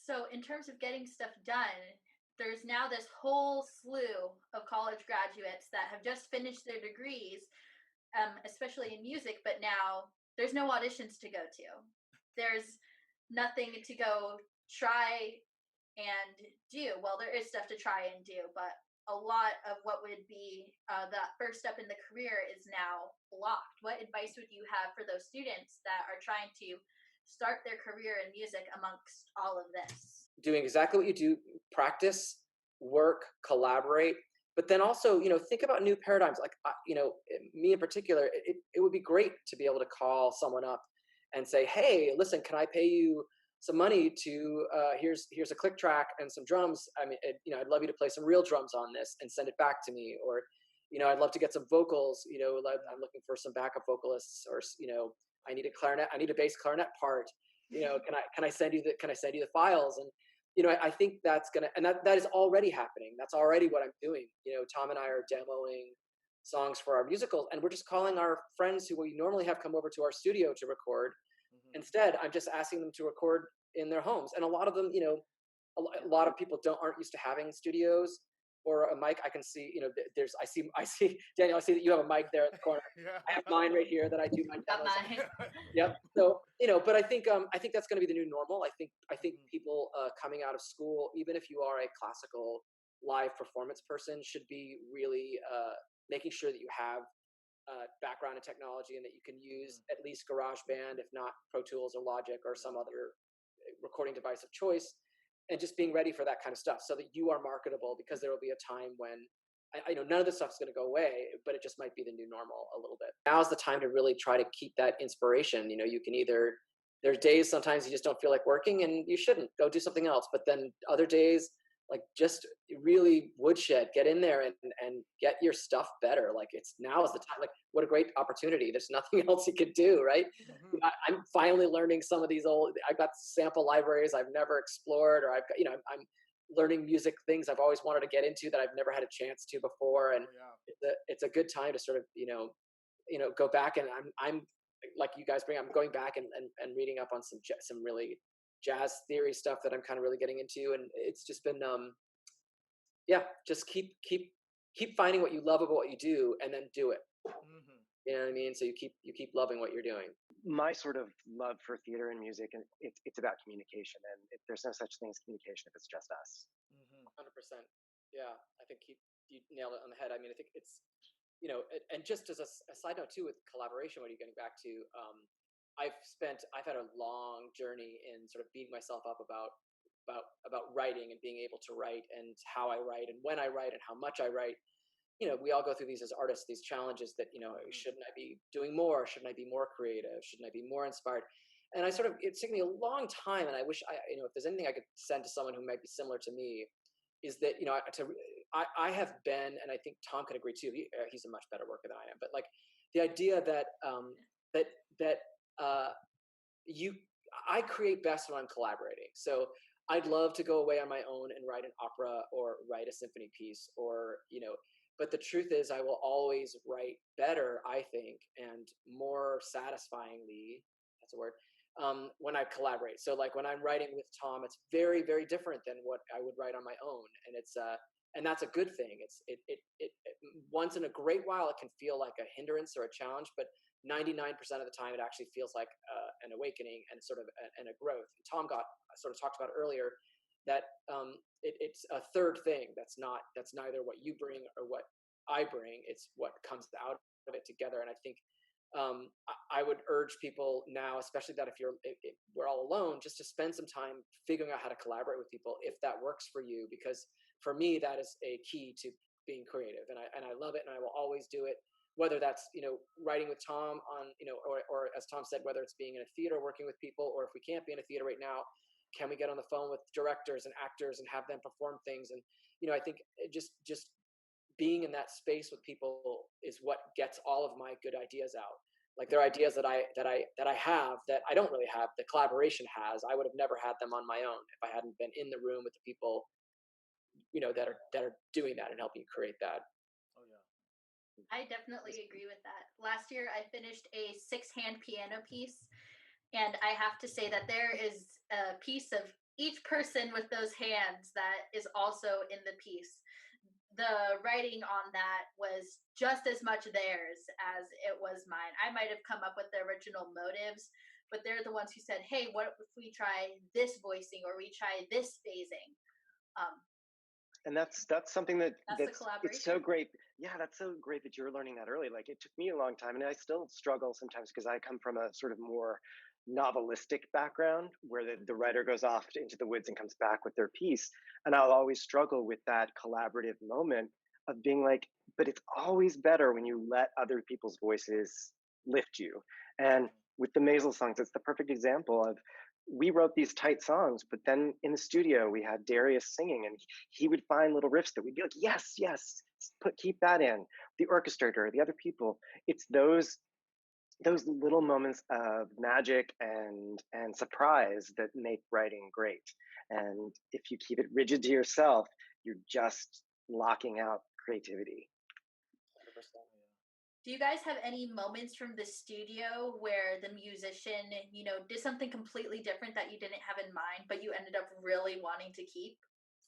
So in terms of getting stuff done, there's now this whole slew of college graduates that have just finished their degrees, especially in music, but now there's no auditions to go to. There's nothing to go try and do. Well, there is stuff to try and do, but a lot of what would be that first step in the career is now blocked. What advice would you have for those students that are trying to start their career in music amongst all of this? Doing exactly what you do: practice, work, collaborate, but then also, think about new paradigms. Like, me in particular, it would be great to be able to call someone up and say, hey, listen, can I pay you some money to, here's a click track and some drums. I mean, I'd love you to play some real drums on this and send it back to me. Or, I'd love to get some vocals, like I'm looking for some backup vocalists, or, I need a clarinet, I need a bass clarinet part. Can I send you the files? And, I think that's gonna, and that is already happening. That's already what I'm doing. Tom and I are demoing songs for our musicals, and we're just calling our friends who we normally have come over to our studio to record. Instead, I'm just asking them to record in their homes. And a lot of them, a lot of people aren't used to having studios or a mic. I can see, I see, Daniel, I see that you have a mic there in the corner. Yeah. I have mine right here that I do my demos. Mine. Yep. So, but I think that's going to be the new normal. I think people coming out of school, even if you are a classical live performance person, should be really making sure that you have background in technology and that you can use at least GarageBand, if not Pro Tools or Logic or some other recording device of choice, and just being ready for that kind of stuff so that you are marketable, because there will be a time when I know none of this stuff's going to go away, but it just might be the new normal a little bit. Now's the time to really try to keep that inspiration. You can there's days sometimes you just don't feel like working and you shouldn't, go do something else. But then other days, like, just really woodshed, get in there and get your stuff better. Like, now is the time. Like, what a great opportunity. There's nothing else you could do, right? I'm finally learning some of these I've got sample libraries I've never explored, or I've got, I'm learning music things I've always wanted to get into that I've never had a chance to before. And it's a good time to sort of, go back. And I'm like you guys I'm going back and reading up on some really jazz theory stuff that I'm kind of really getting into. And it's just been, just keep finding what you love about what you do, and then do it. You know what I mean? So you keep loving what you're doing. My sort of love for theater and music, and it's about communication, and there's no such thing as communication if it's just us. 100%. Yeah, I think you nailed it on the head. I mean, I think it's, and just as a side note too, with collaboration, what are you getting back to? I've had a long journey in sort of beating myself up about writing and being able to write, and how I write and when I write and how much I write. We all go through these as artists, these challenges that, shouldn't I be doing more? Shouldn't I be more creative? Shouldn't I be more inspired? And it's taken me a long time. And I wish if there's anything I could send to someone who might be similar to me, is that, I have been, and I think Tom can agree too, he's a much better worker than I am, but like the idea that, I create best when I'm collaborating. So I'd love to go away on my own and write an opera or write a symphony piece, or, but the truth is I will always write better, I think, and more satisfyingly, that's a word, when I collaborate. So like when I'm writing with Tom, it's very, very different than what I would write on my own. And and that's a good thing. It once in a great while, it can feel like a hindrance or a challenge, but 99% of the time, it actually feels like an awakening and sort of and a growth. Tom sort of talked about earlier that it's a third thing that's neither what you bring or what I bring. It's what comes out of it together. And I think I would urge people now, especially that if we're all alone, just to spend some time figuring out how to collaborate with people, if that works for you. Because for me, that is a key to being creative, and I love it, and I will always do it. Whether that's, writing with Tom on, or as Tom said, whether it's being in a theater, working with people, or if we can't be in a theater right now, can we get on the phone with directors and actors and have them perform things? And, I think just being in that space with people is what gets all of my good ideas out. Like, there are ideas that I have that I don't really have, that collaboration has. I would have never had them on my own if I hadn't been in the room with the people, that are doing that and helping you create that. I definitely agree with that. Last year, I finished a 6-hand piano piece, and I have to say that there is a piece of each person with those hands that is also in the piece. The writing on that was just as much theirs as it was mine. I might have come up with the original motives, but they're the ones who said, hey, what if we try this voicing or we try this phasing? And that's something that's the it's collaboration. so great. Yeah, that's so great that you're learning that early. Like, it took me a long time, and I still struggle sometimes because I come from a sort of more novelistic background where the writer goes off into the woods and comes back with their piece. And I'll always struggle with that collaborative moment of being like, but it's always better when you let other people's voices lift you. And with the Maisel songs, it's the perfect example of, we wrote these tight songs, but then in the studio we had Darius singing, and he would find little riffs that we'd be like, yes, yes, keep that in. The orchestrator, the other people, it's those little moments of magic and surprise that make writing great. And if you keep it rigid to yourself, you're just locking out creativity. 100%. Do you guys have any moments from the studio where the musician, did something completely different that you didn't have in mind, but you ended up really wanting to keep?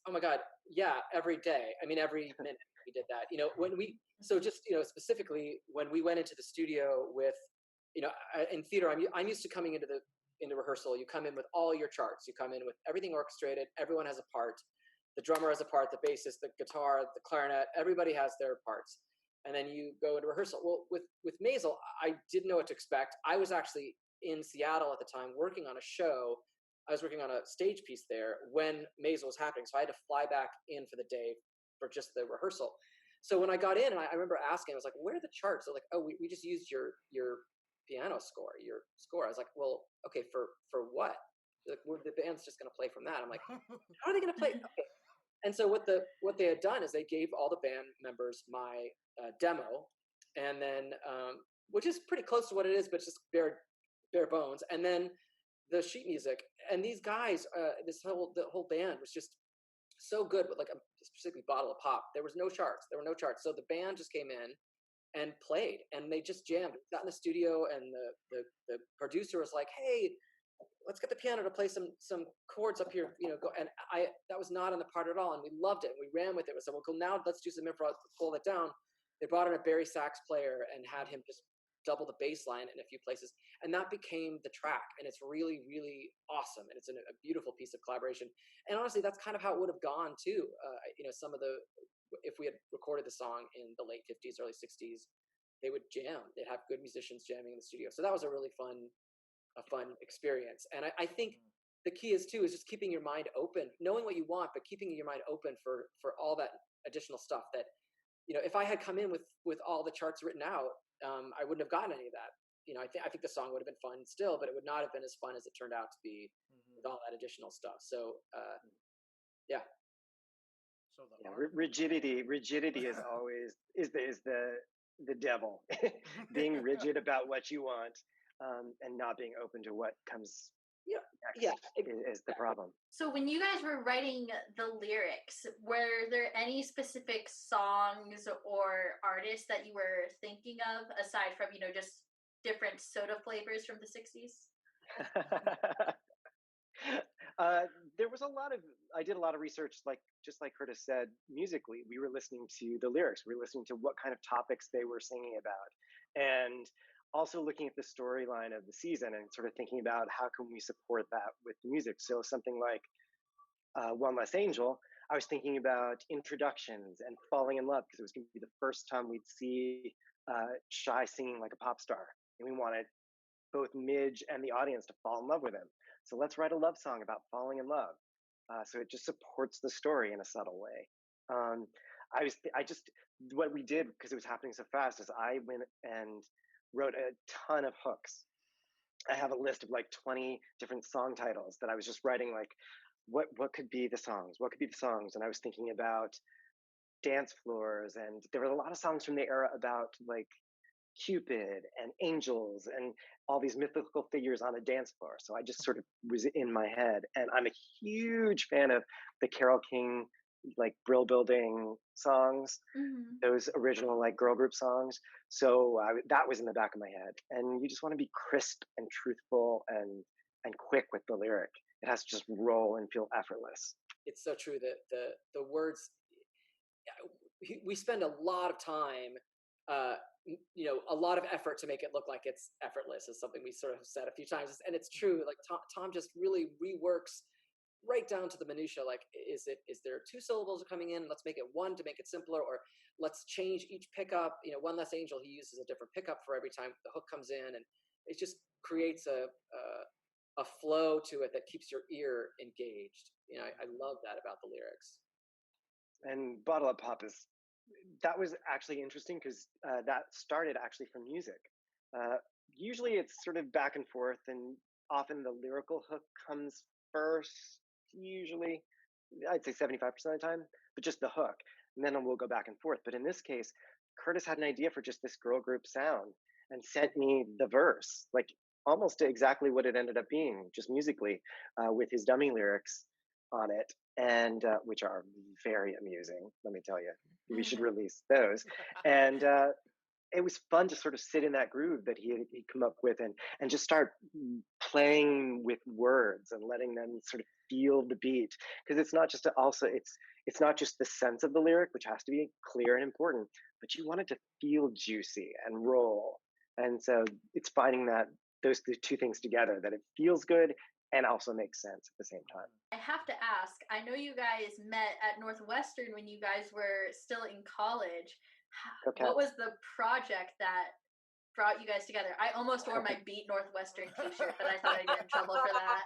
Oh my God. Yeah. Every day. I mean, every minute we did that, so just, specifically when we went into the studio with, in theater, I'm used to coming into rehearsal. You come in with all your charts, you come in with everything orchestrated. Everyone has a part. The drummer has a part, the bassist, the guitar, the clarinet, everybody has their parts. And then you go into rehearsal. Well, with Maisel, I didn't know what to expect. I was actually in Seattle at the time working on a show. I was working on a stage piece there when Maisel was happening. So I had to fly back in for the day for just the rehearsal. So when I got in, and I remember asking, I was like, where are the charts? They're like, oh, we just used your piano score, your score. I was like, well, okay, for what? They're like, well, the band's just going to play from that. I'm like, how are they going to play? Okay. And so what they had done is they gave all the band members my demo, and then which is pretty close to what it is, but just bare bones. And then the sheet music, and these guys, the whole band was just so good with like a specifically bottle of pop. There was no charts. There were no charts. So the band just came in and played, and they just jammed. We got in the studio, and the producer was like, "Hey, let's get the piano to play some chords up here, go." And that was not on the part at all, and we loved it. And we ran with it. We said, "Well, now let's do some improv, pull that down." They brought in a Barry sax player and had him just double the bass line in a few places, and that became the track. And it's really, really awesome, and it's a beautiful piece of collaboration. And honestly, that's kind of how it would have gone too. Some of if we had recorded the song in the late 50s, early 60s, they would jam. They'd have good musicians jamming in the studio. So that was a really fun experience. And I think the key is just keeping your mind open, knowing what you want, but keeping your mind open for all that additional stuff that, if I had come in with all the charts written out, I wouldn't have gotten any of that. I think the song would have been fun still, but it would not have been as fun as it turned out to be with all that additional stuff. So, yeah. So rigidity is always the devil. Being rigid about what you want, and not being open to what comes next is the problem. So when you guys were writing the lyrics, were there any specific songs or artists that you were thinking of aside from, just different soda flavors from the 60s? There was I did a lot of research, just like Curtis said, musically. We were listening to the lyrics. We were listening to what kind of topics they were singing about. And also looking at the storyline of the season and sort of thinking about how can we support that with music. So something like One Less Angel, I was thinking about introductions and falling in love, because it was going to be the first time we'd see Shy singing like a pop star. And we wanted both Midge and the audience to fall in love with him. So let's write a love song about falling in love. So it just supports the story in a subtle way. What we did, because it was happening so fast, is I went and wrote a ton of hooks. I have a list of like 20 different song titles that I was just writing, like, what could be the songs? What could be the songs? And I was thinking about dance floors, and there were a lot of songs from the era about like Cupid and angels and all these mythical figures on a dance floor. So I just sort of was in my head. And I'm a huge fan of the Carole King, like Brill Building songs, those original like girl group songs. So that was in the back of my head. And you just want to be crisp and truthful and quick with the lyric. It has to just roll and feel effortless. It's so true that the words, we spend a lot of time, a lot of effort to make it look like it's effortless, is something we sort of said a few times. And it's true. Like Tom just really reworks right down to the minutia. Like, is there two syllables coming in? Let's make it one to make it simpler, or let's change each pickup. One Less Angel, he uses a different pickup for every time the hook comes in, and it just creates a flow to it that keeps your ear engaged. I love that about the lyrics. And Bottle Up Pop that was actually interesting because that started actually from music. Usually it's sort of back and forth, and often the lyrical hook comes first, usually, I'd say 75% of the time, but just the hook. And then we'll go back and forth. But in this case, Curtis had an idea for just this girl group sound and sent me the verse, like almost exactly what it ended up being, just musically, with his dummy lyrics on it, and which are very amusing, let me tell you. We should release those. And it was fun to sort of sit in that groove that he'd come up with, and just start playing with words and letting them sort of feel the beat, because it's not just it's not just the sense of the lyric, which has to be clear and important, but you want it to feel juicy and roll. And so it's finding those two things together, that it feels good and also makes sense at the same time. I have to ask, I know you guys met at Northwestern when you guys were still in college. Okay. What was the project that brought you guys together? I almost wore my Beat Northwestern t-shirt, but I thought I'd get in trouble for that.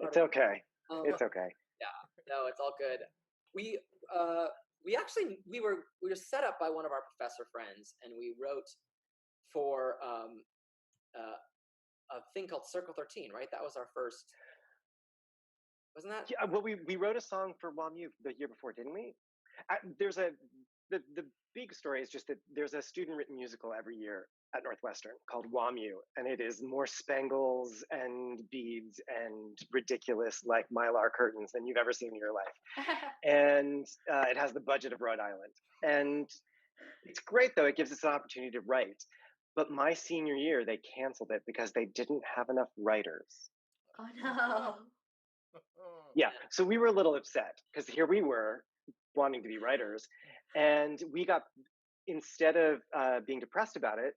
It's okay. It's okay. Yeah, no, it's all good. We were set up by one of our professor friends, and we wrote for a thing called Circle 13, right? That was our first, wasn't that? Yeah, well, we wrote a song for WAMU the year before, didn't we? The big story is just that there's a student-written musical every year at Northwestern called WAMU, and it is more spangles and beads and ridiculous, like mylar curtains, than you've ever seen in your life. And it has the budget of Rhode Island. And it's great, though. It gives us an opportunity to write. But my senior year, they canceled it because they didn't have enough writers. Oh, no. Yeah, so we were a little upset because here we were wanting to be writers, and we got, instead of being depressed about it,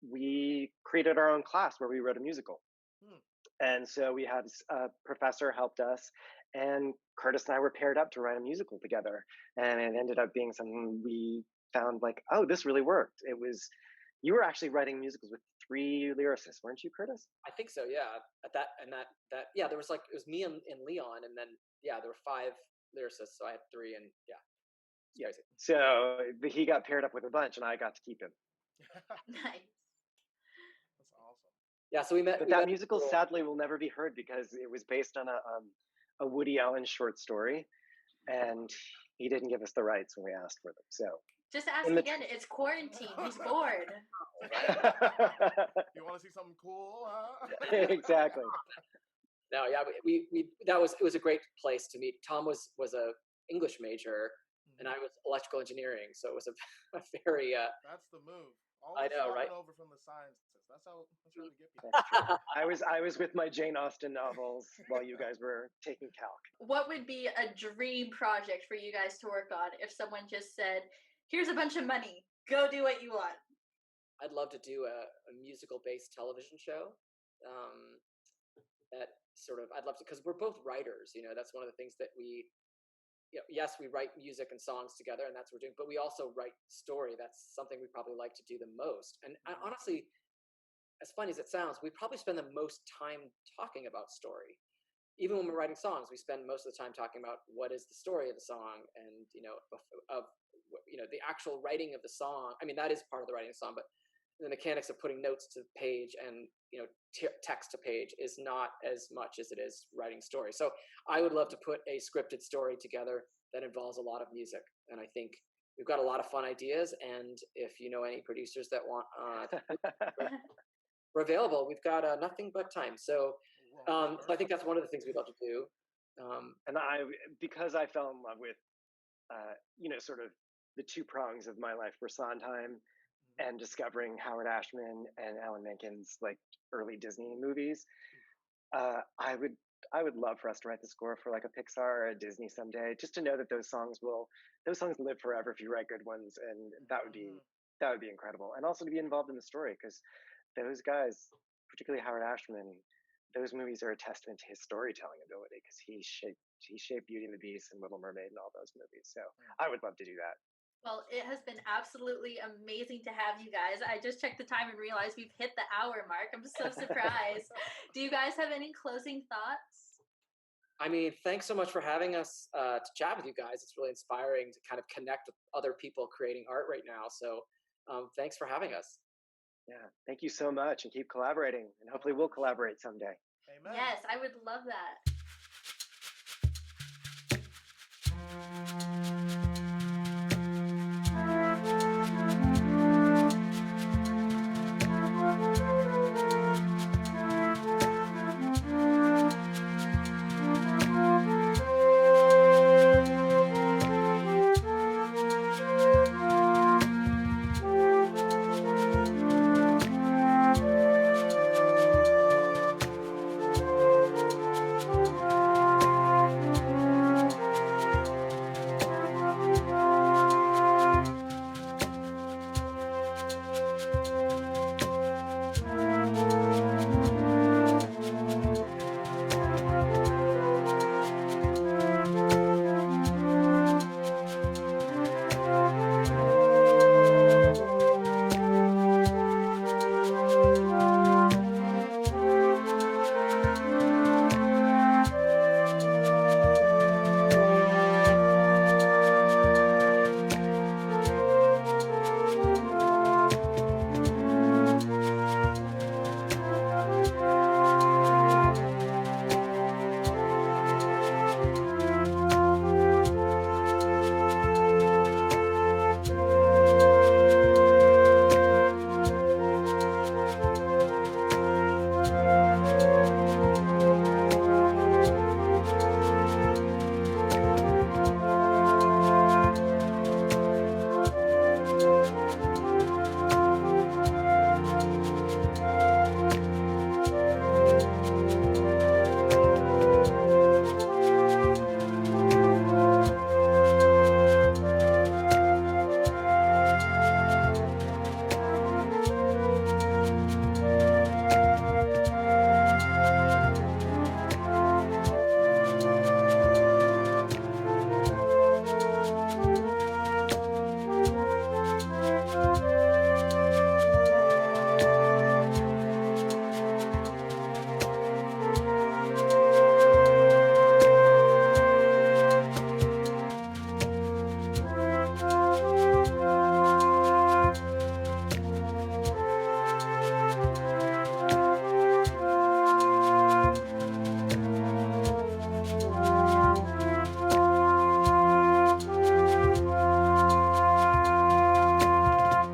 we created our own class where we wrote a musical. And so we had a professor helped us, and Curtis and I were paired up to write a musical together, and it ended up being something we found like, oh, this really worked. You were actually writing musicals with 3 lyricists, weren't you, Curtis? I think so, yeah. Yeah, there was it was me and Leon, and then there were 5 lyricists, so I had 3, and yeah. So he got paired up with a bunch, and I got to keep him. Nice. That's awesome. Yeah, so we met. But that musical sadly will never be heard because it was based on a Woody Allen short story, and he didn't give us the rights when we asked for them. So just ask again. It's quarantine. He's bored. You want to see something cool, huh? Exactly. No, yeah, it was a great place to meet. Tom was a English major, and I was electrical engineering, so it was a very. That's the move. I know, right? Over from the sciences. That's how we get people. I was with my Jane Austen novels while you guys were taking calc. What would be a dream project for you guys to work on if someone just said, "Here's a bunch of money, go do what you want"? I'd love to do a musical-based television show. I'd love to, because we're both writers. That's one of the things that we. Yes, we write music and songs together, and that's what we're doing. But we also write story. That's something we probably like to do the most. And honestly, as funny as it sounds, we probably spend the most time talking about story. Even when we're writing songs, we spend most of the time talking about what is the story of the song, and the actual writing of the song. I mean, that is part of the writing of the song, but the mechanics of putting notes to page and text to page is not as much as it is writing story. So I would love to put a scripted story together that involves a lot of music, and I think we've got a lot of fun ideas. And if you know any producers that want, we're available. We've got nothing but time. So I think that's one of the things we'd love to do. And because I fell in love with, sort of the 2 prongs of my life were Sondheim and discovering Howard Ashman and Alan Menken's like early Disney movies, I would would love for us to write the score for like a Pixar or a Disney someday, just to know that those songs live forever if you write good ones, and that would be incredible. And also to be involved in the story, because those guys, particularly Howard Ashman, those movies are a testament to his storytelling ability, because he shaped Beauty and the Beast and Little Mermaid and all those movies. So I would love to do that. Well, it has been absolutely amazing to have you guys. I just checked the time and realized we've hit the hour mark. I'm so surprised. Do you guys have any closing thoughts? I mean, thanks so much for having us to chat with you guys. It's really inspiring to kind of connect with other people creating art right now. So thanks for having us. Yeah, thank you so much, and keep collaborating, and hopefully we'll collaborate someday. Amen. Yes, I would love that.